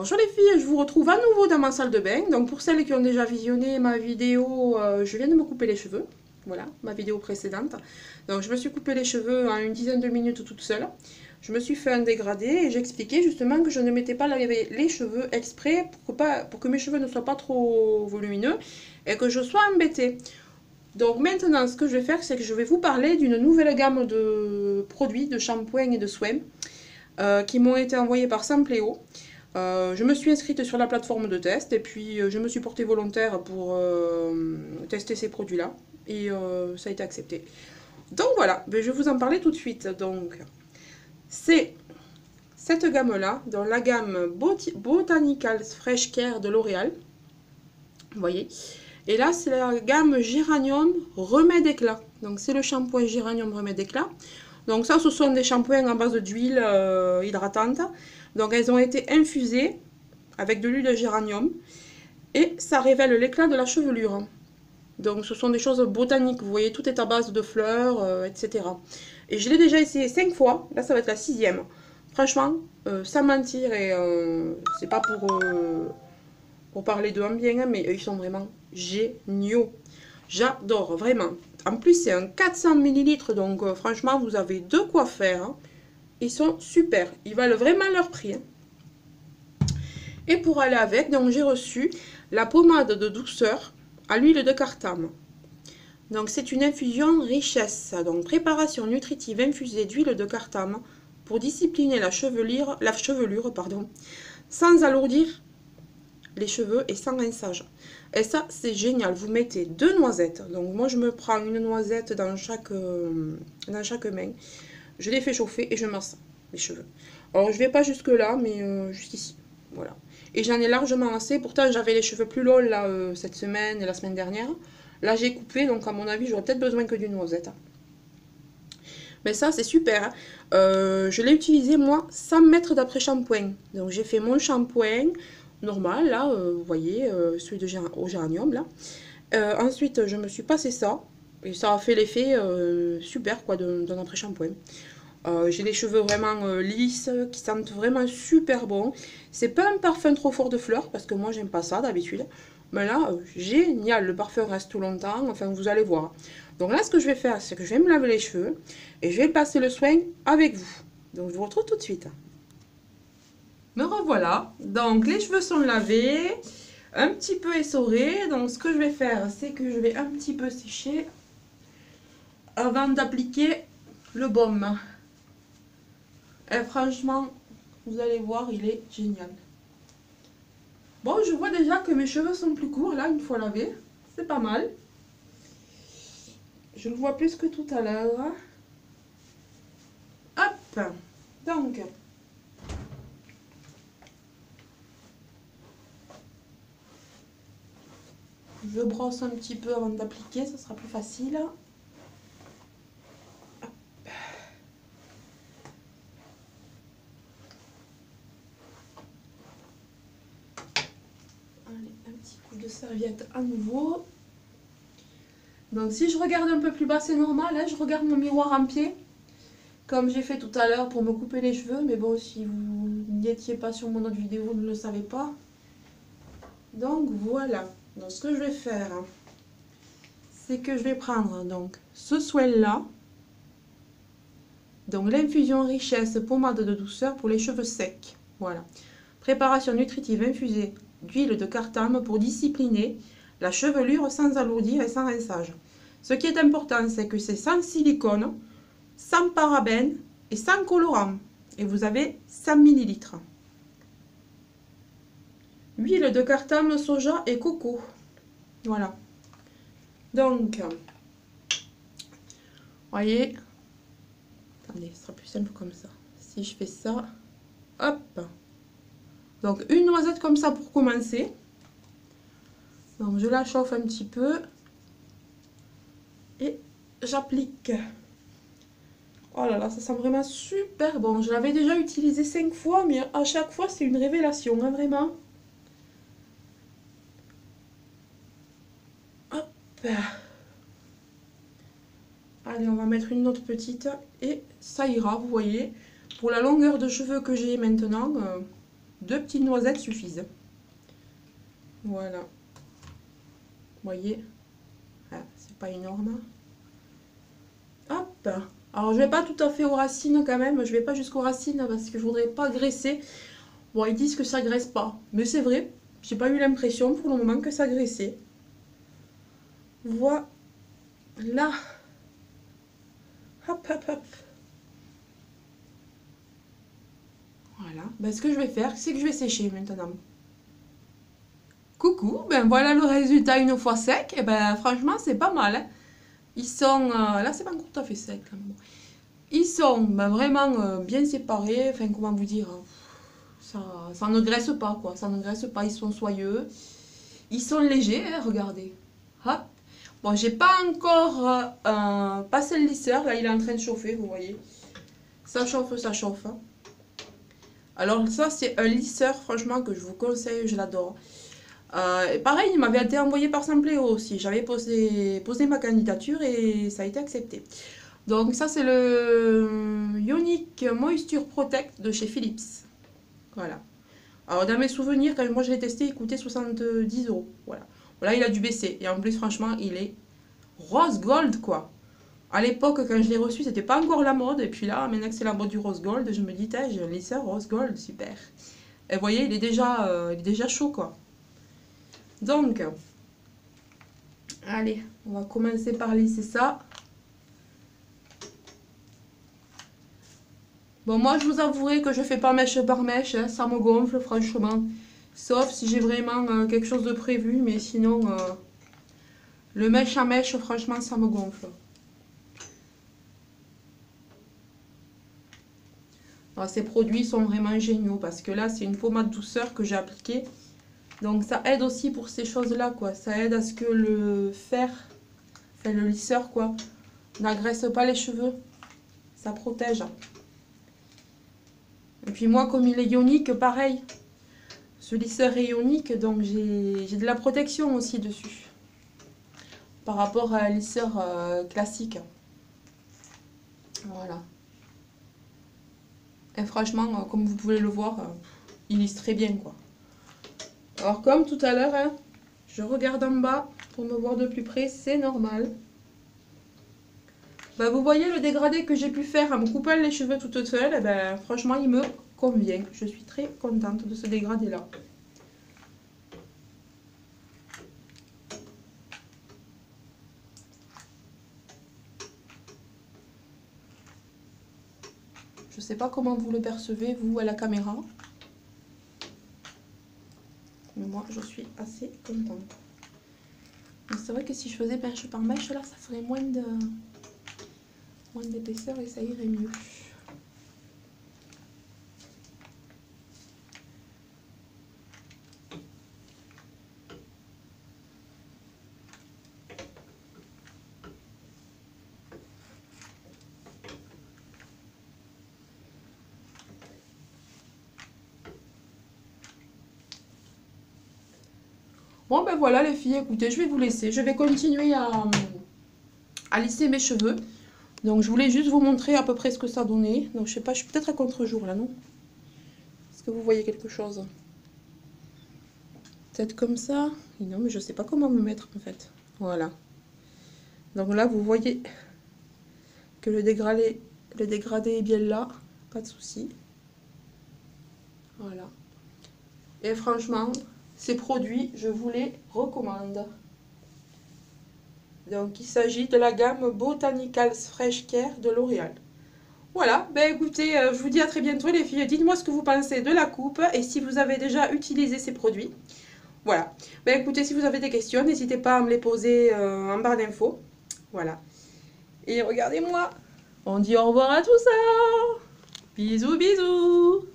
Bonjour les filles, je vous retrouve à nouveau dans ma salle de bain. Donc pour celles qui ont déjà visionné ma vidéo, je viens de me couper les cheveux. Voilà, ma vidéo précédente. Donc je me suis coupé les cheveux en une dizaine de minutes toute seule. Je me suis fait un dégradé et j'expliquais justement que je ne mettais pas les cheveux exprès pour que mes cheveux ne soient pas trop volumineux et que je sois embêtée. Donc maintenant ce que je vais faire, c'est que je vais vous parler d'une nouvelle gamme de produits, de shampoings et de soins qui m'ont été envoyés par Sampléo. Je me suis inscrite sur la plateforme de test et puis je me suis portée volontaire pour tester ces produits-là et ça a été accepté. Donc voilà, je vais vous en parler tout de suite. Donc c'est cette gamme-là, dans la gamme Botanicals Fresh Care de L'Oréal. Vous voyez. Et là, c'est la gamme Géranium Remède Éclat. Donc c'est le shampoing Géranium Remède Éclat. Donc ça, ce sont des shampoings en base d'huile hydratante. Donc elles ont été infusées avec de l'huile de géranium et ça révèle l'éclat de la chevelure. Donc ce sont des choses botaniques, vous voyez, tout est à base de fleurs, etc. Et je l'ai déjà essayé 5 fois, là ça va être la 6e. Franchement, sans mentir, et c'est pas pour parler d'eux en bien, mais ils sont vraiment géniaux. J'adore, vraiment. En plus, c'est un 400 ml, donc franchement, vous avez de quoi faire. Hein. Ils sont super, ils valent vraiment leur prix. Hein. Et pour aller avec, donc j'ai reçu la pommade de douceur à l'huile de cartame. Donc c'est une infusion richesse, donc préparation nutritive infusée d'huile de cartame pour discipliner la chevelure sans alourdir les cheveux et sans rinçage. Et ça c'est génial, vous mettez 2 noisettes. Donc moi je me prends une noisette dans chaque main. Je les fais chauffer et je masse les cheveux. Alors je vais pas jusque là, mais juste ici. Voilà. Et j'en ai largement assez. Pourtant j'avais les cheveux plus longs là cette semaine et la semaine dernière. Là j'ai coupé, donc à mon avis j'aurais peut-être besoin que d'une noisette. Mais ça c'est super. Hein. Je l'ai utilisé moi sans mettre d'après-shampoing. Donc j'ai fait mon shampoing normal là, vous voyez, celui au géranium là. Ensuite je me suis passé ça. Et ça a fait l'effet super quoi d'un après-shampoing. J'ai les cheveux vraiment lisses, qui sentent vraiment super bon. C'est pas un parfum trop fort de fleurs, parce que moi j'aime pas ça d'habitude. Mais là, génial, le parfum reste tout longtemps, enfin vous allez voir. Donc là ce que je vais faire, c'est que je vais me laver les cheveux, et je vais passer le soin avec vous. Donc je vous retrouve tout de suite. Me revoilà, donc les cheveux sont lavés, un petit peu essorés. Donc ce que je vais faire, c'est que je vais un petit peu sécher avant d'appliquer le baume. Et franchement, vous allez voir, il est génial. Bon, je vois déjà que mes cheveux sont plus courts, là, une fois lavés. C'est pas mal. Je le vois plus que tout à l'heure. Hop. Donc, je brosse un petit peu avant d'appliquer, ça sera plus facile. De serviette à nouveau. Donc si je regarde un peu plus bas c'est normal, hein, je regarde mon miroir en pied comme j'ai fait tout à l'heure pour me couper les cheveux, mais bon si vous n'étiez pas sur mon autre vidéo vous ne le savez pas. Donc voilà, donc ce que je vais faire c'est que je vais prendre donc ce soin là, donc l'infusion richesse pommade de douceur pour les cheveux secs. Voilà, préparation nutritive infusée d'huile de cartame pour discipliner la chevelure sans alourdir et sans rinçage. Ce qui est important, c'est que c'est sans silicone, sans parabènes et sans colorant. Et vous avez 100 ml. Huile de cartame, soja et coco. Voilà. Donc, voyez. Attendez, ce sera plus simple comme ça. Si je fais ça, hop. Donc, une noisette comme ça pour commencer. Donc je la chauffe un petit peu et j'applique. Oh là là, ça sent vraiment super bon. Je l'avais déjà utilisé 5 fois, mais à chaque fois c'est une révélation, hein, vraiment. Hop. Allez, on va mettre une autre petite et ça ira, vous voyez. Pour la longueur de cheveux que j'ai maintenant, 2 petites noisettes suffisent. Voilà. Vous voyez, ah, c'est pas énorme. Hop. Alors je vais pas tout à fait aux racines quand même. Je vais pas jusqu'aux racines parce que je voudrais pas graisser. Bon, ils disent que ça graisse pas. Mais c'est vrai. J'ai pas eu l'impression pour le moment que ça graissait. Voilà. Hop, hop, hop. Voilà. Ben, ce que je vais faire, c'est que je vais sécher maintenant. Coucou, ben voilà le résultat une fois sec. Et ben franchement, c'est pas mal. Hein. Ils sont... là, c'est pas encore tout à fait sec. Quand même. Ils sont ben, vraiment bien séparés. Enfin, comment vous dire, ça ne graisse pas, quoi. Ça ne graisse pas, ils sont soyeux. Ils sont légers, hein, regardez. Hop. Bon, j'ai pas encore passé le lisseur. Là, il est en train de chauffer, vous voyez. Ça chauffe, ça chauffe. Alors ça, c'est un lisseur, franchement, que je vous conseille, je l'adore. Pareil, il m'avait été envoyé par Simpléo aussi. J'avais posé ma candidature et ça a été accepté. Donc ça, c'est le Ionic Moisture Protect de chez Philips. Voilà. Alors dans mes souvenirs, quand moi je l'ai testé, il coûtait 70 €. Voilà. Voilà, il a dû baisser. Et en plus, franchement, il est rose gold, quoi. À l'époque, quand je l'ai reçu, c'était pas encore la mode. Et puis là, maintenant que c'est la mode du rose gold, je me dis, j'ai un lisseur rose gold, super. Et vous voyez, il est déjà chaud, quoi. Donc, allez, on va commencer par lisser ça. Bon, moi, je vous avouerai que je fais pas mèche par mèche, hein, ça me gonfle, franchement. Sauf si j'ai vraiment quelque chose de prévu, mais sinon, le mèche à mèche, franchement, ça me gonfle. Alors, ces produits sont vraiment géniaux parce que là, c'est une pommade douceur que j'ai appliquée. Donc, ça aide aussi pour ces choses-là, quoi. Ça aide à ce que le fer, enfin le lisseur, quoi, n'agresse pas les cheveux. Ça protège. Et puis moi, comme il est ionique, pareil. Ce lisseur est ionique, donc j'ai de la protection aussi dessus. Par rapport à un lisseur classique. Voilà. Et franchement, comme vous pouvez le voir, il lisse très bien, quoi. Alors comme tout à l'heure, hein, je regarde en bas pour me voir de plus près, c'est normal. Bah, vous voyez le dégradé que j'ai pu faire en me coupant les cheveux toute seule, et ben, franchement il me convient. Je suis très contente de ce dégradé là. Je sais pas comment vous le percevez, vous, à la caméra. Mais moi, je suis assez contente. C'est vrai que si je faisais mèche par mèche, là, ça ferait moins d'épaisseur et ça irait mieux. Bon ben voilà les filles, écoutez, je vais vous laisser. Je vais continuer à lisser mes cheveux. Donc je voulais juste vous montrer à peu près ce que ça donnait. Donc je sais pas, je suis peut-être à contre-jour là, non? Est-ce que vous voyez quelque chose? Peut-être comme ça? Non, mais je sais pas comment me mettre en fait. Voilà. Donc là, vous voyez que le dégradé est bien là. Pas de souci. Voilà. Et franchement, ces produits, je vous les recommande. Donc, il s'agit de la gamme Botanicals Fresh Care de L'Oréal. Voilà, ben écoutez, je vous dis à très bientôt les filles. Dites-moi ce que vous pensez de la coupe et si vous avez déjà utilisé ces produits. Voilà. Ben écoutez, si vous avez des questions, n'hésitez pas à me les poser en barre d'infos. Voilà. Et regardez-moi, on dit au revoir à tout ça. Bisous, bisous.